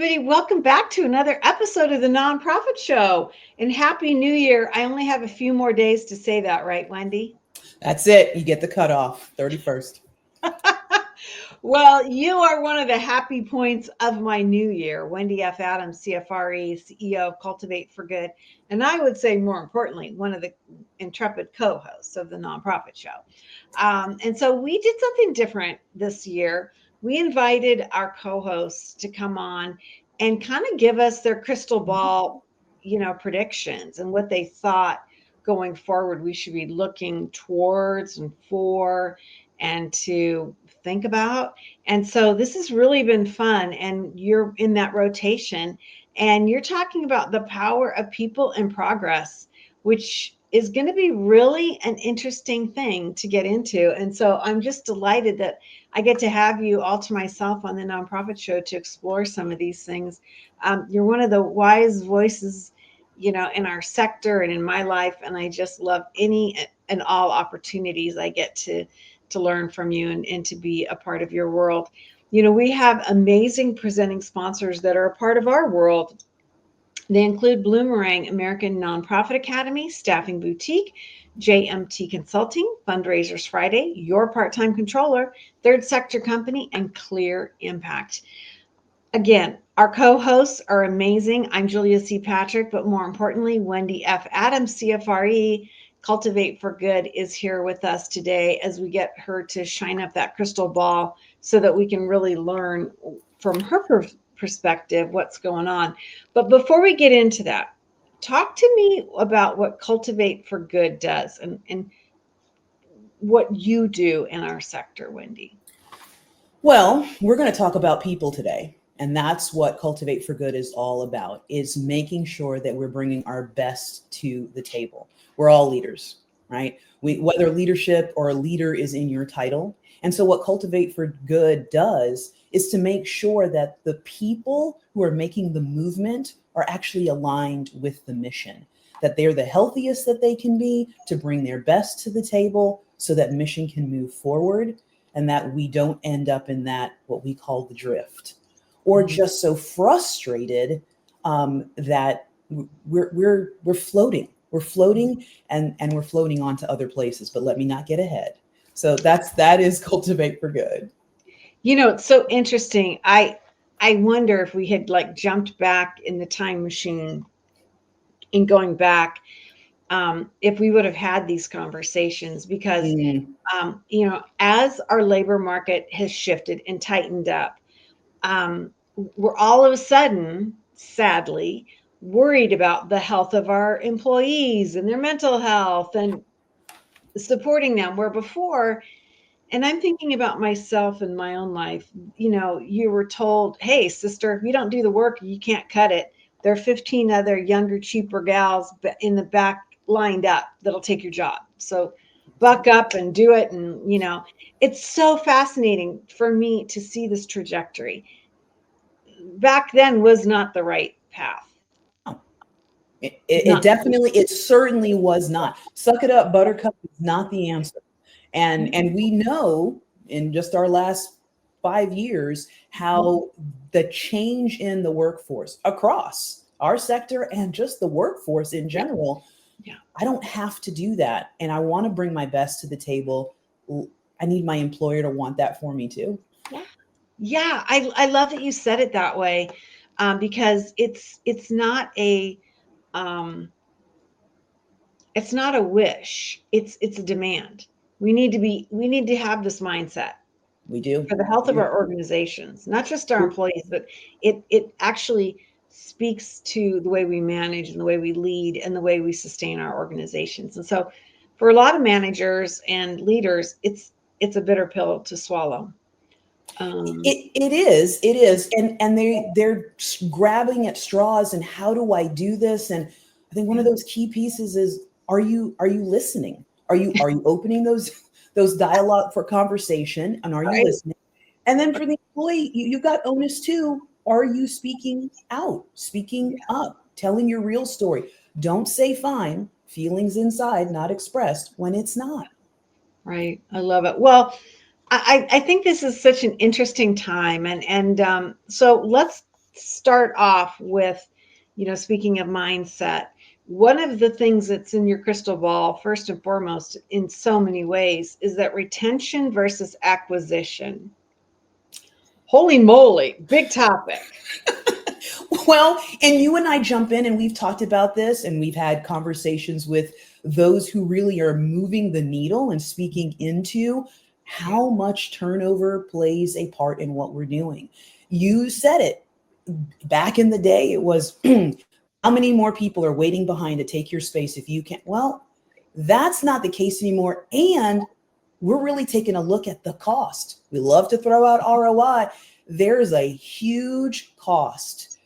everybody. Welcome back to another episode of the Nonprofit Show. And Happy New Year. I only have a few more days to say that, right, Wendy? That's it. You get the cutoff, 31st. Well, you are one of the happy points of my new year. Wendy F. Adams, CFRE, CEO of Cultivate for Good. And I would say, more importantly, one of the intrepid co hosts of the Nonprofit Show. And so we did something different this year. We invited our co hosts to come on and kind of give us their crystal ball, predictions and what they thought going forward we should be looking towards and for and to think about. And so this has really been fun. And you're in that rotation and you're talking about the power of people in progress, which is going to be really an interesting thing to get into. And so I'm just delighted that I get to have you all to myself on the Nonprofit Show to explore some of these things. You're one of the wise voices, in our sector and in my life. And I just love any and all opportunities I get to learn from you and to be a part of your world. We have amazing presenting sponsors that are a part of our world. They include Bloomerang American Nonprofit Academy, Staffing Boutique, JMT Consulting, Fundraisers Friday, Your Part-Time Controller, Third Sector Company, and Clear Impact. Again, our co-hosts are amazing. I'm Julia C. Patrick, but more importantly, Wendy F. Adams, CFRE, Cultivate for Good, is here with us today as we get her to shine up that crystal ball so that we can really learn from her perspective what's going on. But before we get into that, talk to me about what Cultivate for Good does and what you do in our sector, Wendy. Well, we're going to talk about people today. And that's what Cultivate for Good is all about, is making sure that we're bringing our best to the table. We're all leaders, right? Whether leadership or a leader is in your title. And so what Cultivate for Good does is to make sure that the people who are making the movement are actually aligned with the mission, that they're the healthiest that they can be to bring their best to the table so that mission can move forward and that we don't end up in that, what we call the drift, or just so frustrated that we're floating. We're floating and we're floating onto other places, but let me not get ahead. So that is Cultivate for Good. It's so interesting. I wonder if we had jumped back in the time machine and going back, if we would have had these conversations because, as our labor market has shifted and tightened up, we're all of a sudden, sadly, worried about the health of our employees and their mental health and supporting them, where before, and I'm thinking about myself in my own life, you were told, hey, sister, if you don't do the work, you can't cut it. There are 15 other younger, cheaper gals in the back lined up that'll take your job. So buck up and do it. And, it's so fascinating for me to see this trajectory. Back then was not the right path. It certainly was not. Suck it up, buttercup is not the answer. And we know in just our last 5 years how the change in the workforce across our sector and just the workforce in general, I don't have to do that. And I want to bring my best to the table. I need my employer to want that for me too. Yeah. I love that you said it that way, because it's not a wish. It's a demand. We need to have this mindset. We do. For the health of our organizations, not just our employees, but it actually speaks to the way we manage and the way we lead and the way we sustain our organizations. And so for a lot of managers and leaders, it's a bitter pill to swallow. It is. And they're grabbing at straws and how do I do this? And I think one of those key pieces is, are you listening? Are you opening those dialogue for conversation, and are you listening? And then for the employee, you got onus too. Are you speaking out, speaking up, telling your real story? Don't say fine, feelings inside, not expressed when it's not. Right. I love it. Well, I think this is such an interesting time. And so let's start off with, speaking of mindset, one of the things that's in your crystal ball, first and foremost, in so many ways, is that retention versus acquisition. Holy moly, big topic. Well, and you and I jump in and we've talked about this and we've had conversations with those who really are moving the needle and speaking into how much turnover plays a part in what we're doing. You said it back in the day, it was how many more people are waiting behind to take your space if you can't? Well, that's not the case anymore. And we're really taking a look at the cost. We love to throw out ROI. There's a huge cost.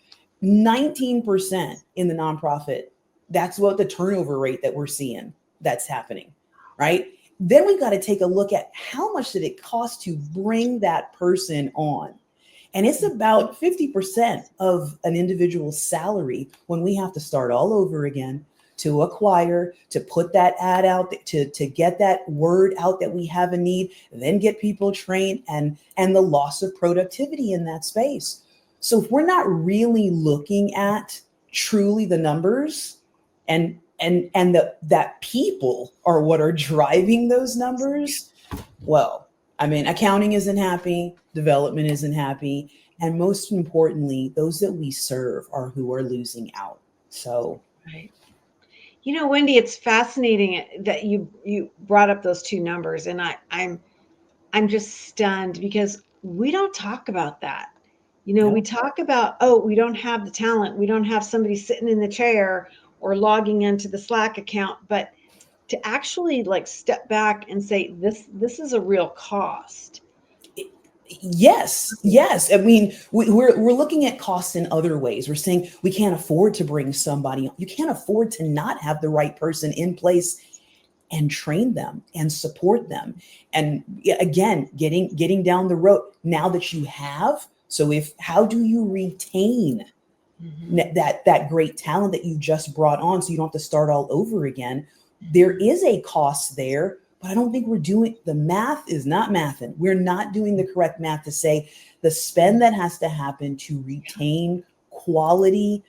19% in the nonprofit. That's what the turnover rate that we're seeing that's happening, right? Then we've got to take a look at how much did it cost to bring that person on? And it's about 50% of an individual's salary when we have to start all over again to acquire, to put that ad out, to get that word out that we have a need, and then get people trained and the loss of productivity in that space. So if we're not really looking at truly the numbers and that people are what are driving those numbers, well, I mean, accounting isn't happy, development isn't happy, and most importantly, those that we serve are who are losing out. So, right. Wendy, it's fascinating that you brought up those two numbers, and I'm just stunned because we don't talk about that. We no. talk about, oh, we don't have the talent, we don't have somebody sitting in the chair or logging into the Slack account, but to actually like step back and say this is a real cost. Yes. I mean, we're looking at costs in other ways. We're saying we can't afford to bring somebody. You can't afford to not have the right person in place and train them and support them. And again, getting down the road now that you have. So how do you retain that great talent that you just brought on so you don't have to start all over again? There is a cost there, but I don't think we're doing the math is not mathing. We're not doing the correct math to say the spend that has to happen to retain quality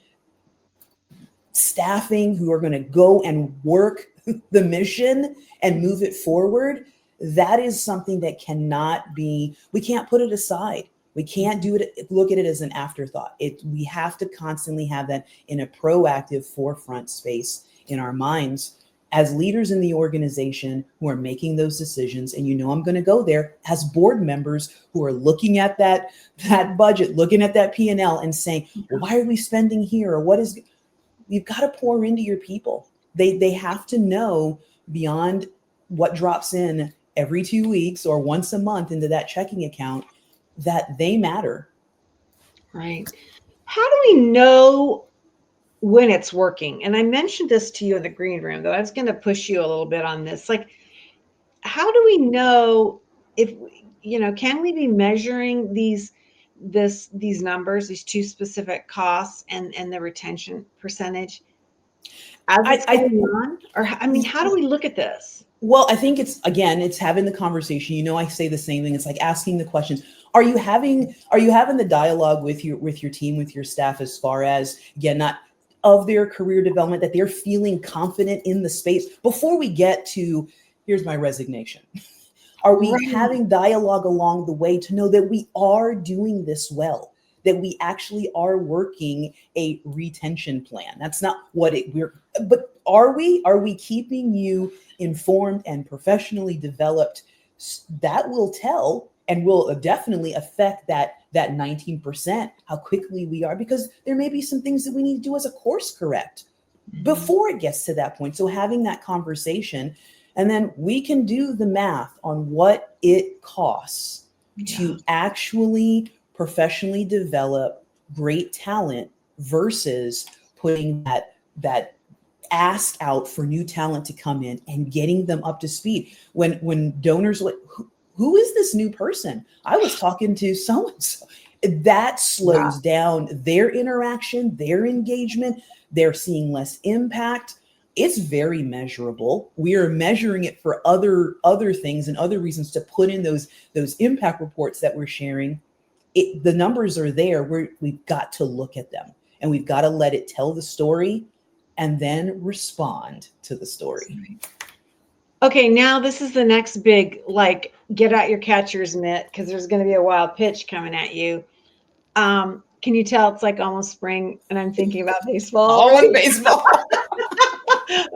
staffing who are going to go and work the mission and move it forward. That is something that we can't put it aside. We can't look at it as an afterthought. We have to constantly have that in a proactive forefront space in our minds as leaders in the organization who are making those decisions. And I'm going to go there as board members who are looking at that budget, looking at that P&L and saying, well, why are we spending here? Or you've got to pour into your people. They have to know beyond what drops in every 2 weeks or once a month into that checking account that they matter. Right. How do we know when it's working? And I mentioned this to you in the green room, though I was going to push you a little bit on this. Like, how do we know if, can we be measuring these numbers, these two specific costs and the retention percentage as it's going on? Or, I mean, how do we look at this? Well, I think it's having the conversation. I say the same thing. It's like asking the questions. Are you having the dialogue with your team, with your staff, as far as, again, not of their career development, that they're feeling confident in the space before we get to, here's my resignation? Are we having dialogue along the way to know that we are doing this well, that we actually are working a retention plan? That's not what but are we keeping you informed and professionally developed? That will tell and will definitely affect that 19%, how quickly we are, because there may be some things that we need to do as a course correct before it gets to that point. So having that conversation, and then we can do the math on what it costs to actually professionally develop great talent versus putting that ask out for new talent to come in and getting them up to speed. When donors like, who is this new person? I was talking to so-and-so. That slows down their interaction, their engagement. They're seeing less impact. It's very measurable. We are measuring it for other things and other reasons to put in those impact reports that we're sharing. the numbers are there. We've got to look at them, and we've got to let it tell the story and then respond to the story. Okay, now this is the next big, like, get out your catcher's mitt because there's going to be a wild pitch coming at you. Can you tell it's like almost spring and I'm thinking about baseball? All in baseball.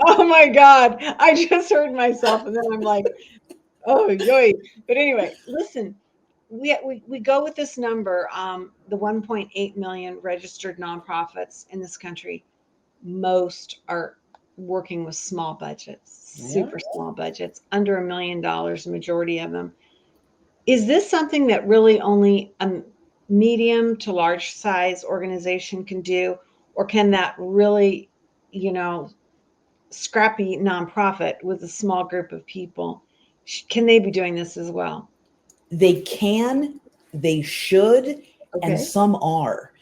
Oh my God. I just heard myself and then I'm like, oh, yoy. But anyway, listen, we go with this number, the 1.8 million registered nonprofits in this country. Most are working with small budgets, super small budgets, under $1 million, majority of them. Is this something that really only a medium to large size organization can do? Or can that really, scrappy nonprofit with a small group of people, can they be doing this as well? They can, they should, and Okay. some are.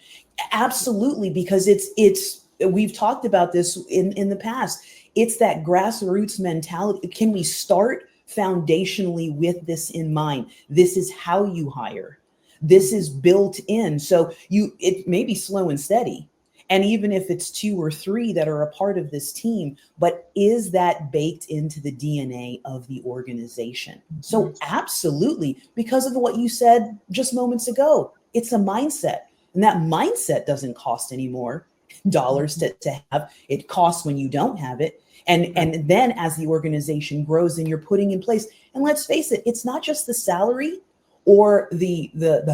Absolutely, because it's we've talked about this in the past. It's that grassroots mentality. Can we start foundationally with this in mind? This is how you hire. This is built in. So it may be slow and steady. And even if it's 2 or 3 that are a part of this team, but is that baked into the DNA of the organization? So absolutely, because of what you said just moments ago, it's a mindset. And that mindset doesn't cost any more dollars to have. It costs when you don't have it. And then as the organization grows and you're putting in place, and let's face it, it's not just the salary or the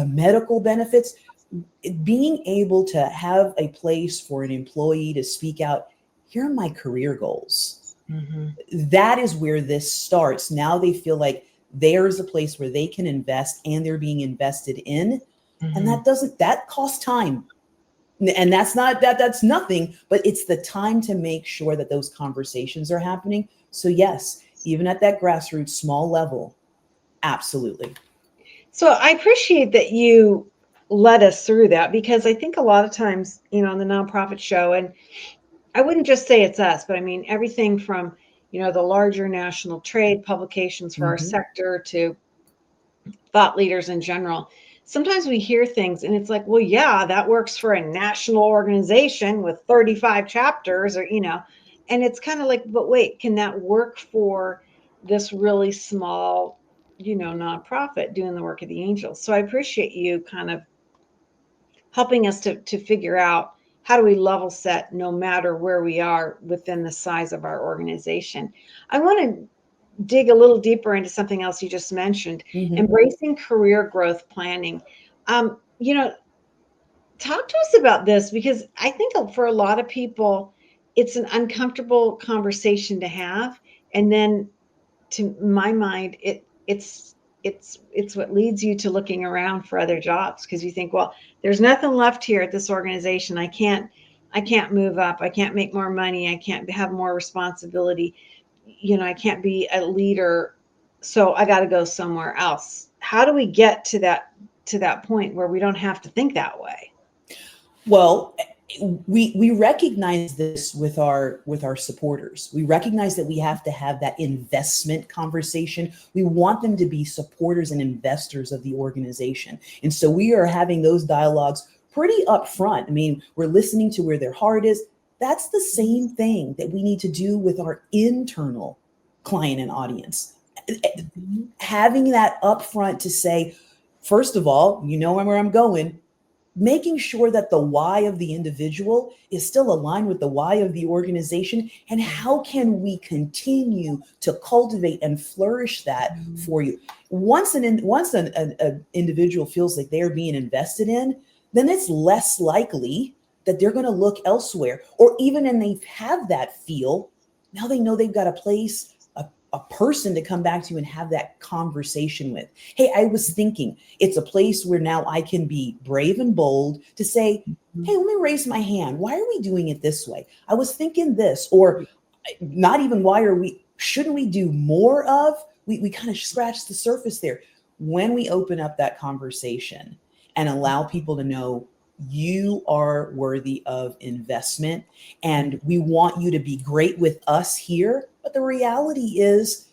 medical benefits. Being able to have a place for an employee to speak out, here are my career goals. That is where this starts. Now they feel like there's a place where they can invest and they're being invested in. And that costs time. And that's nothing, but it's the time to make sure that those conversations are happening. So yes, even at that grassroots small level, absolutely. So I appreciate that you led us through that, because I think a lot of times, on the nonprofit show, and I wouldn't just say it's us, but I mean everything from, the larger national trade publications for our sector to thought leaders in general. Sometimes we hear things and it's like, well, yeah, that works for a national organization with 35 chapters, or, and it's kind of like, but wait, can that work for this really small, nonprofit doing the work of the angels? So I appreciate you kind of helping us to figure out, how do we level set no matter where we are within the size of our organization. I want to dig a little deeper into something else you just mentioned, embracing career growth planning. Talk to us about this, because I think for a lot of people, it's an uncomfortable conversation to have. And then to my mind, it's what leads you to looking around for other jobs, because you think, well, there's nothing left here at this organization. I can't move up. I can't make more money. I can't have more responsibility. I can't be a leader. So I got to go somewhere else. How do we get to that point where we don't have to think that way? Well, we recognize this with our supporters. We recognize that we have to have that investment conversation. We want them to be supporters and investors of the organization. And so we are having those dialogues pretty upfront. I mean, we're listening to where their heart is. That's the same thing that we need to do with our internal client and audience. Having that upfront to say, first of all, where I'm going, making sure that the why of the individual is still aligned with the why of the organization, and how can we continue to cultivate and flourish that for you. Once an individual feels like they're being invested in, then it's less likely that they're going to look elsewhere, or even when they have that feel, now they know they've got a place, a person to come back to and have that conversation with. Hey, I was thinking, it's a place where now I can be brave and bold to say, hey, let me raise my hand. Why are we doing it this way? I was thinking this, or not even shouldn't we do more of? We kind of scratch the surface there. When we open up that conversation and allow people to know you are worthy of investment and we want you to be great with us here. But the reality is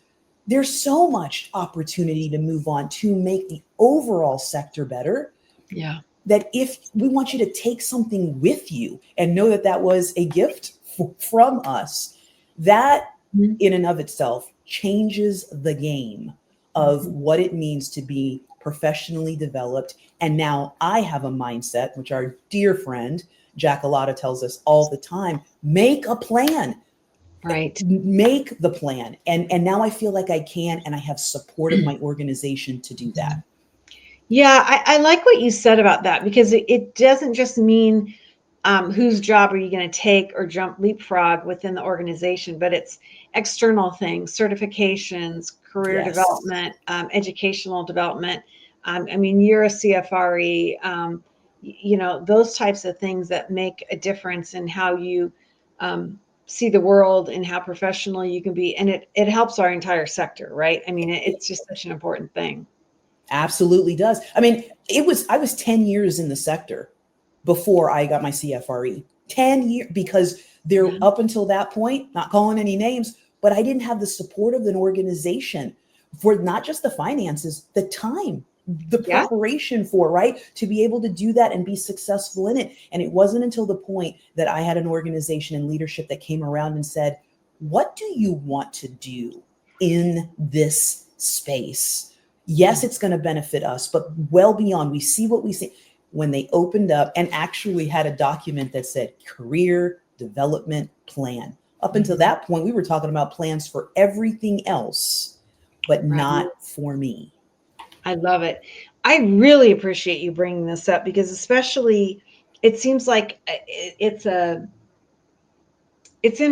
there's so much opportunity to move on to make the overall sector better. Yeah. That if we want you to take something with you and know that that was a gift from us, that Mhm. in and of itself changes the game of Mhm. what it means to be professionally developed. And now I have a mindset, which our dear friend Jack Alata tells us all the time: make a plan, Right. make the plan. And now I feel like I can, and I have support of my organization to do that. Yeah, I like what you said about that because it doesn't just mean whose job are you going to take or jump leapfrog within the organization, but it's external things, certifications, career Yes. development, educational development. I mean, you're a CFRE, those types of things that make a difference in how you um, see the world and how professional you can be. And it helps our entire sector, right? I mean, it's just such an important thing. Absolutely does. I mean, I was 10 years in the sector before I got my CFRE. 10 years, because there Yeah. up until that point, not calling any names, but I didn't have the support of an organization for not just the finances, the time, the Yeah. preparation for, right? To be able to do that and be successful in it. And it wasn't until the point that I had an organization and leadership that came around and said, "What do you want to do in this space? Yes, it's going to benefit us, but well beyond, we see what we see." When they opened up and actually had a document that said career development plan. Up until Mhm. that point, we were talking about plans for everything else, but Right. not for me. I love it. I really appreciate you bringing this up because, especially, it seems like it's in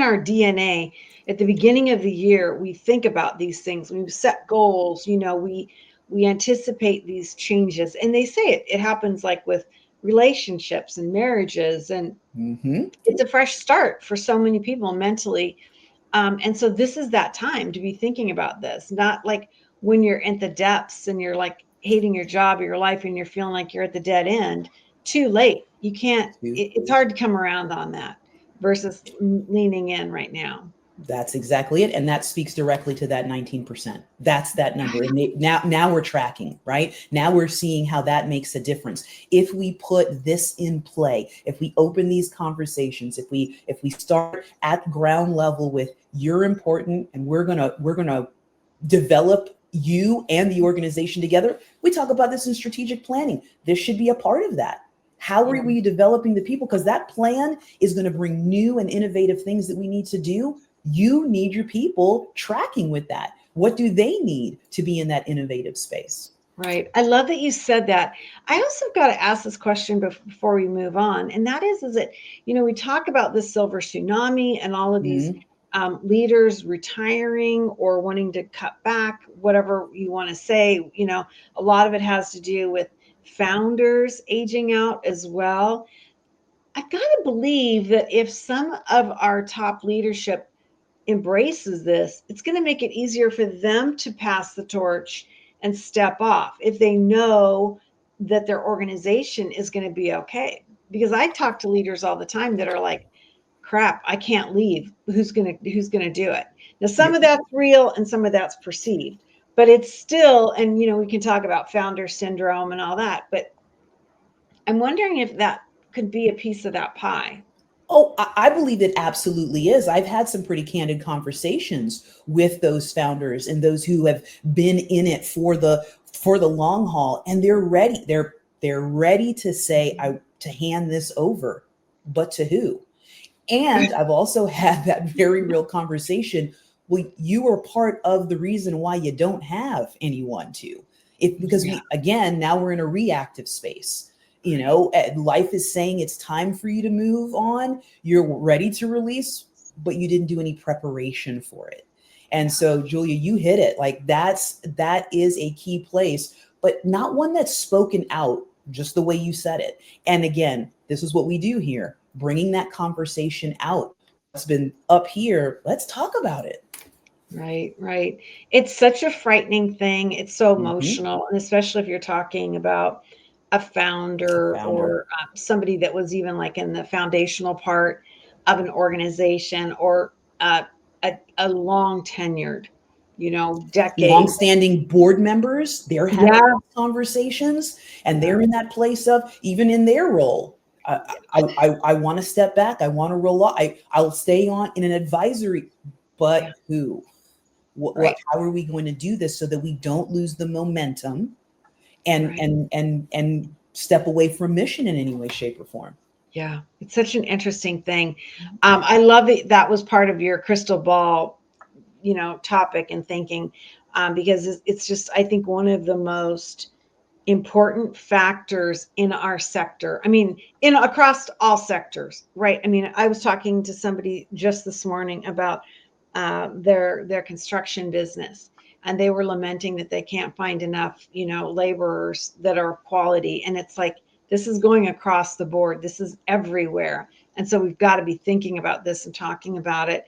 our DNA. At the beginning of the year, we think about these things. We set goals. We anticipate these changes, and they say it happens like with relationships and marriages, and Mm-hmm. it's a fresh start for so many people mentally. And so this is that time to be thinking about this, not like when you're at the depths and you're like hating your job or your life and you're feeling like you're at the dead end. Too late. You can't, it's hard to come around on that versus leaning in right now. That's exactly it. And that speaks directly to that 19%. That's that number. And now we're tracking, right? Now we're seeing how that makes a difference. If we put this in play, if we open these conversations, if we start at ground level with you're important and we're gonna develop you and the organization together. We talk about this in strategic planning. This should be a part of that. How Yeah. are we developing the people? Because that plan is going to bring new and innovative things that we need to do. You need your people tracking with that. What do they need to be in that innovative space? Right. I love that you said that. I also got to ask this question before we move on. And that is it, we talk about this silver tsunami and all of these Mm-hmm. leaders retiring or wanting to cut back, whatever you want to say. A lot of it has to do with founders aging out as well. I've got to believe that if some of our top leadership embraces this, it's going to make it easier for them to pass the torch and step off if they know that their organization is going to be okay. Because I talk to leaders all the time that are like, crap, I can't leave. Who's going to do it? Now some of that's real and some of that's perceived, but it's still, and we can talk about founder syndrome and all that, but I'm wondering if that could be a piece of that pie. Oh, I believe it absolutely is. I've had some pretty candid conversations with those founders and those who have been in it for the long haul, and they're ready. They're ready to say, I to hand this over, but to who? And I've also had that very real conversation. Well, you are part of the reason why you don't have anyone to. If because Yeah. we again now we're in a reactive space. Life is saying it's time for you to move on. You're ready to release, but you didn't do any preparation for it. And Yeah. so, Julia, you hit it. Like that is a key place, but not one that's spoken out just the way you said it. And again, this is what we do here, bringing that conversation out. What's been up here, let's talk about it. Right, right. It's such a frightening thing. It's so Mm-hmm. emotional, and especially if you're talking about a A founder founder. or somebody that was even like in the foundational part of an organization or a long tenured, decades. Longstanding board members, they're having Yeah, conversations, and they're in that place of, even in their role, I want to step back. I want to roll off. I'll stay on in an advisory, but yeah, who? right, How are we going to do this so that we don't lose the momentum and right. and step away from mission in any way, shape, or form? Yeah, it's such an interesting thing. I love it. That was part of your crystal ball, topic and thinking, because it's just, I think, one of the most important factors in our sector. I mean, in across all sectors, right? I mean, I was talking to somebody just this morning about their construction business, and they were lamenting that they can't find enough, laborers that are quality. And it's like, this is going across the board. This is everywhere. And so we've got to be thinking about this and talking about it.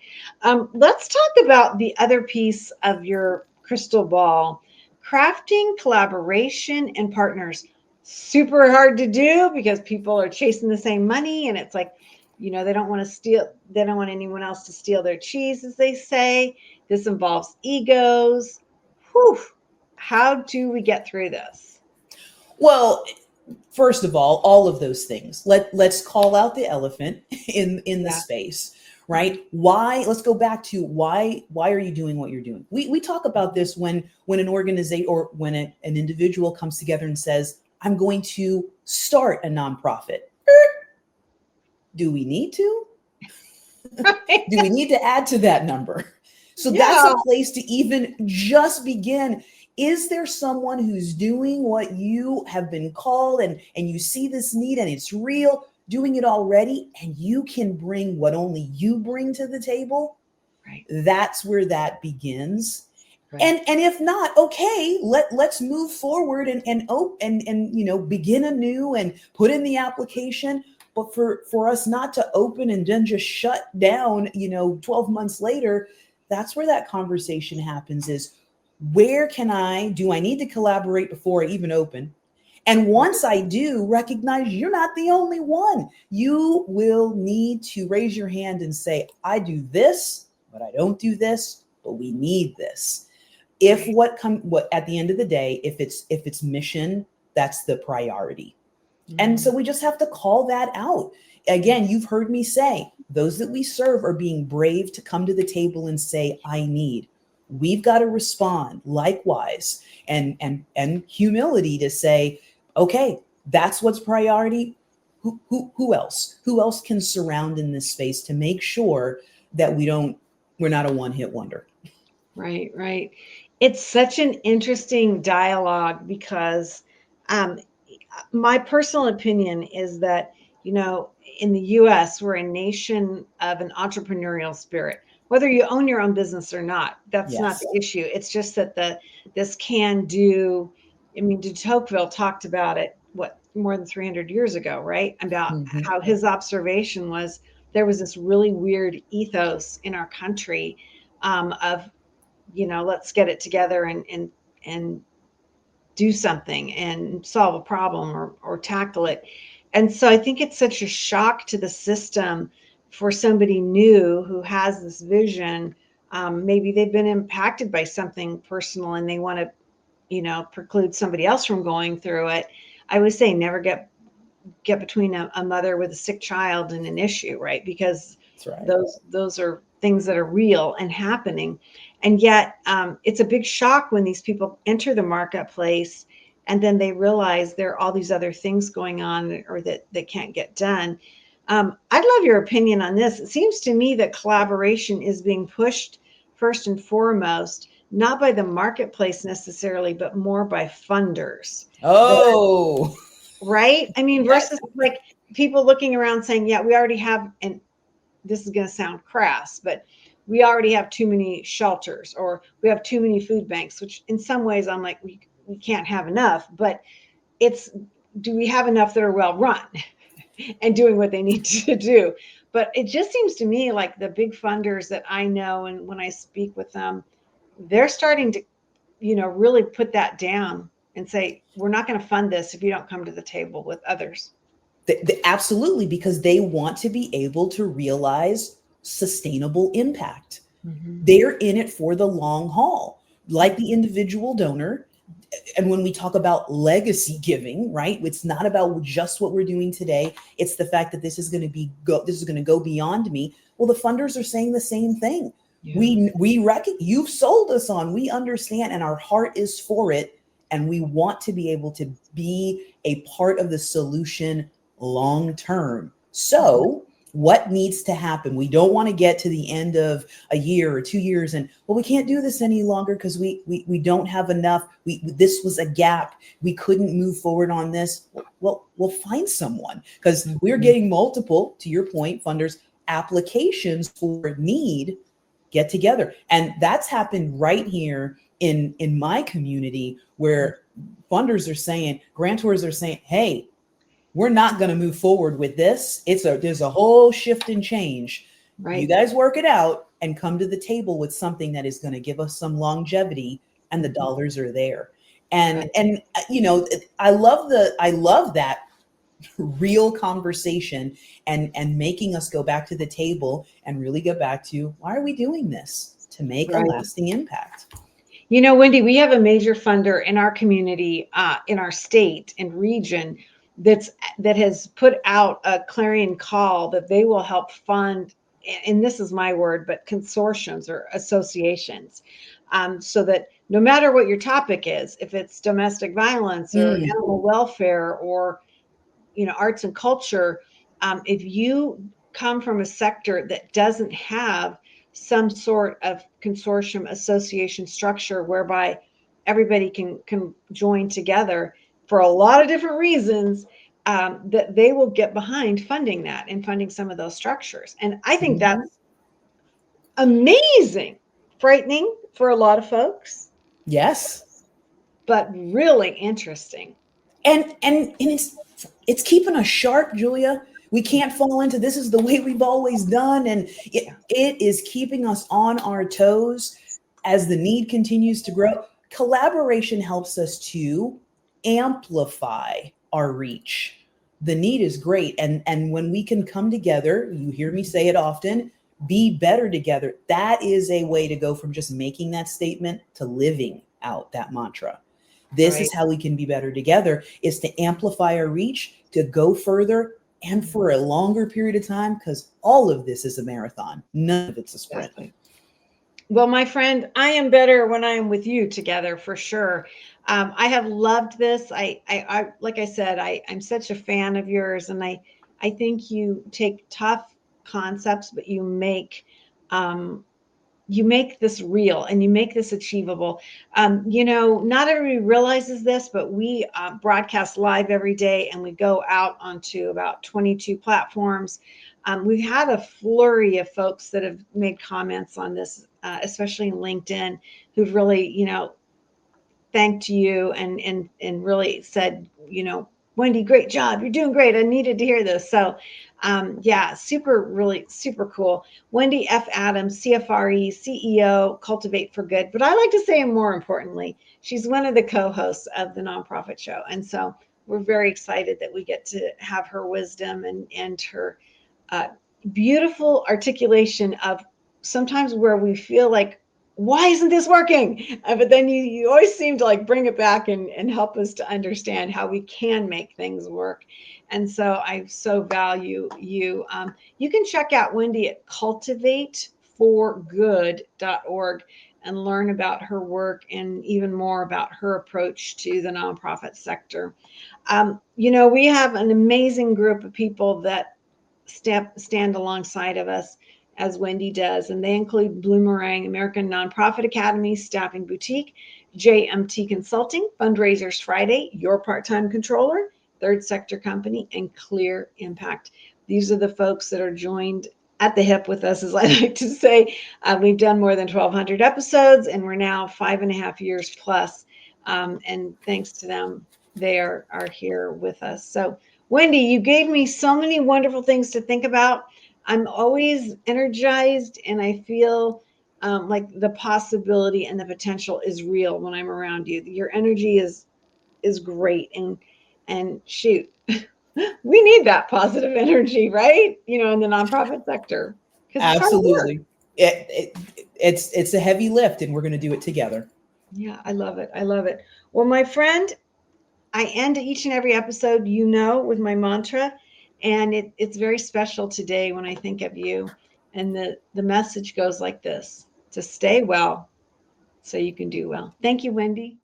Let's talk about the other piece of your crystal ball: crafting collaboration and partners. Super hard to do because people are chasing the same money, and it's like, they don't want to steal, they don't want anyone else to steal their cheese, as they say. This involves egos. Whew. How do we get through this? Well, first of all of those things. Let's call out the elephant in the Yeah. space, right? Why? Let's go back to why are you doing what you're doing? We talk about this when an organization or when an individual comes together and says, I'm going to start a nonprofit. Do we need to? Right. Do we need to add to that number? So that's Yeah. a place to even just begin. Is there someone who's doing what you have been called, and you see this need and it's real, doing it already, and you can bring what only you bring to the table? Right. That's where that begins. Right. And if not, okay, let's move forward and begin anew and put in the application. But for us not to open and then just shut down, 12 months later, that's where that conversation happens: is where do I need to collaborate before I even open? And once I do, recognize you're not the only one. You will need to raise your hand and say, I do this, but I don't do this, but we need this. If what at the end of the day, if it's mission, that's the priority. And so we just have to call that out. Again, you've heard me say, those that we serve are being brave to come to the table and say, I need. We've got to respond likewise, and humility to say, okay, that's what's priority. Who else? Who else can surround in this space to make sure that we're not a one-hit wonder? Right, right. It's such an interesting dialogue because um, my personal opinion is that, in the US, we're a nation of an entrepreneurial spirit. Whether you own your own business or not, that's not Yes. the issue. It's just that this can do. I mean, de Tocqueville talked about it, what, more than 300 years ago, right? About Mhm. how his observation was there was this really weird ethos in our country, of, let's get it together and do something and solve a problem, or tackle it. And so I think it's such a shock to the system for somebody new who has this vision. Maybe they've been impacted by something personal and they want to, preclude somebody else from going through it. I would say never get between a mother with a sick child and an issue, right? Because That's right. those are things that are real and happening. And yet, it's a big shock when these people enter the marketplace and then they realize there are all these other things going on, or that they can't get done. I'd love your opinion on this. It seems to me that collaboration is being pushed first and foremost, not by the marketplace necessarily, but more by funders. Oh, Right? I mean, yes. versus like people looking around saying, yeah, we already have, and this is going to sound crass, but we already have too many shelters, or we have too many food banks, which in some ways I'm like, we can't have enough, but it's, do we have enough that are well run and doing what they need to do? But it just seems to me like the big funders that I know, and when I speak with them, they're starting to, really put that down and say, we're not going to fund this if you don't come to the table with others. Absolutely, because they want to be able to realize sustainable impact. Mm-hmm. They're in it for the long haul. like the individual donor. And when we talk about legacy giving, right, it's not about just what we're doing today. It's the fact that this is going to go beyond me. Well, the funders are saying the same thing. Yeah. We reckon you've sold us on, we understand, and our heart is for it. And we want to be able to be a part of the solution long term. So what needs to happen? We don't want to get to the end of a year or 2 years and, well, we can't do this any longer because we don't have enough. This was a gap. We couldn't move forward on this. Well, we'll find someone, because we're getting multiple, to your point, funders, applications for need get together. And that's happened right here in my community, where funders are saying, grantors are saying, hey, we're not going to move forward with this. There's a whole shift and change. Right. You guys work it out and come to the table with something that is going to give us some longevity, and the dollars are there. And you know, I love that real conversation and making us go back to the table and really go back to, why are we doing this? To make a lasting impact. You know, Wendy, we have a major funder in our community, in our state and region, that has put out a clarion call that they will help fund, and this is my word, but consortiums or associations, so that no matter what your topic is, if it's domestic violence or animal welfare or, you know, arts and culture, if you come from a sector that doesn't have some sort of consortium association structure whereby everybody can join together for a lot of different reasons, that they will get behind funding that and funding some of those structures. And I think that's amazing, frightening for a lot of folks. Yes. But really interesting. And it's keeping us sharp, Julia. We can't fall into, this is the way we've always done. And it is keeping us on our toes as the need continues to grow. Collaboration helps us to amplify our reach. The need is great. And when we can come together, you hear me say it often, be better together. That is a way to go from just making that statement to living out that mantra. This is how we can be better together, is to amplify our reach, to go further and for a longer period of time, because all of this is a marathon. None of it's a sprint. Exactly. Well, my friend, I am better when I am with you together, for sure. I have loved this. I like I said, I'm such a fan of yours, and I think you take tough concepts, but you make this real and you make this achievable. You know, not everybody realizes this, but we broadcast live every day, and we go out onto about 22 platforms. We've had a flurry of folks that have made comments on this, especially in LinkedIn, who've really, you know, thanked you and really said, you know, Wendy, great job. You're doing great. I needed to hear this. So yeah, really super cool. Wendy F. Adams, CFRE, CEO, Cultivate for Good. But I like to say, more importantly, she's one of the co-hosts of the Nonprofit Show. And so we're very excited that we get to have her wisdom and her beautiful articulation of sometimes where we feel like, why isn't this working? But then you always seem to like bring it back and help us to understand how we can make things work. And so I so value you. You can check out Wendy at cultivateforgood.org and learn about her work and even more about her approach to the nonprofit sector. You know, we have an amazing group of people that stand alongside of us, as Wendy does, and they include Bloomerang, American Nonprofit Academy, Staffing Boutique, JMT Consulting, Fundraisers Friday, Your Part-Time Controller, Third Sector Company, and Clear Impact. These are the folks that are joined at the hip with us, as I like to say. We've done more than 1,200 episodes, and we're now 5.5 years plus. And thanks to them, they are here with us. So, Wendy, you gave me so many wonderful things to think about. I'm always energized, and I feel like the possibility and the potential is real when I'm around you. Your energy is great, and shoot, we need that positive energy, right? You know, in the nonprofit sector. Absolutely, it's a heavy lift, and we're going to do it together. Yeah, I love it. I love it. Well, my friend, I end each and every episode, with my mantra, and it's very special today when I think of you. And the message goes like this: to stay well so you can do well. Thank you, Wendy.